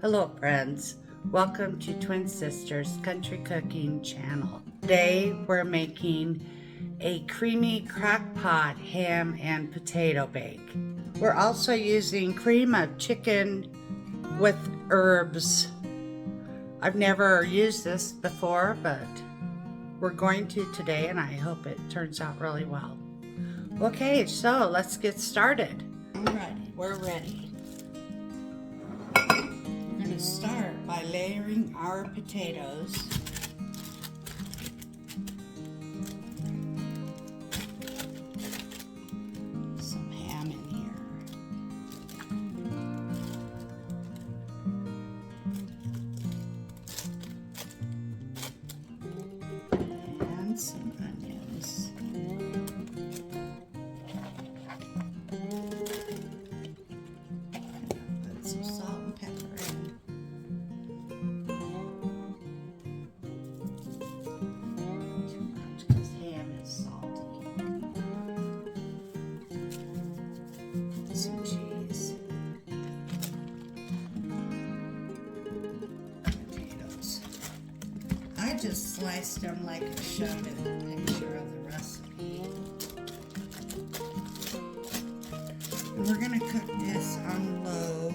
Hello friends, welcome to Twin Sisters Country Cooking channel. Today we're making a creamy crock pot ham and potato bake. We're also using cream of chicken with herbs. I've never used this before, but we're going to today and I hope it turns out really well. Okay, so let's get started. Alrighty, we're ready. We're going to start by layering our potatoes. Some ham in here. And some onions. Put some salt and pepper in. Some cheese, potatoes. I just sliced them like I showed in the picture of the recipe. And we're going to cook this on low,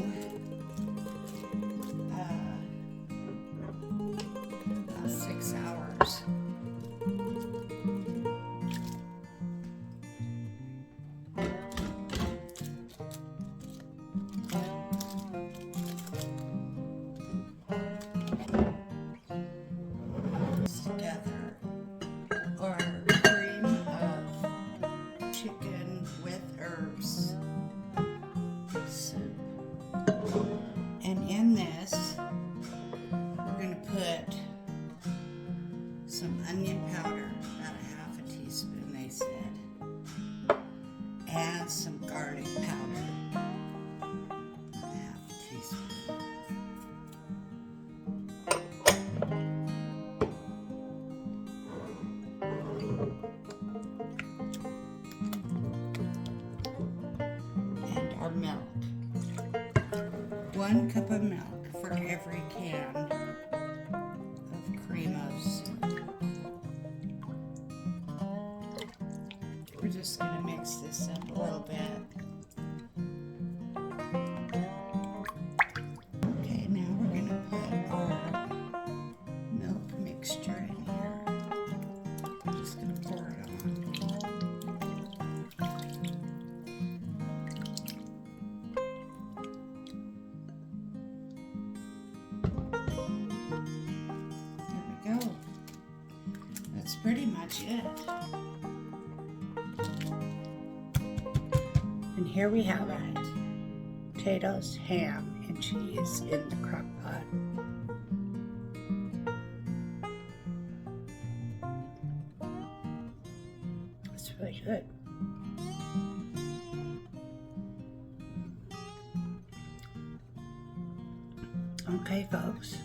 about 6 hours. Together or cream of chicken with herbs soup, and in this we're going to put some onion powder, about a half a teaspoon they said, and some garlic powder, a half a teaspoon. Our milk. 1 cup of milk for every can of cream of soup. We're just going to mix this up a little bit. Okay, now we're going to put our milk mixture in here. I'm just going to pour it on. Go. That's pretty much it. And here we have it. Potatoes, ham, and cheese in the crock pot. It's really good. Okay, folks.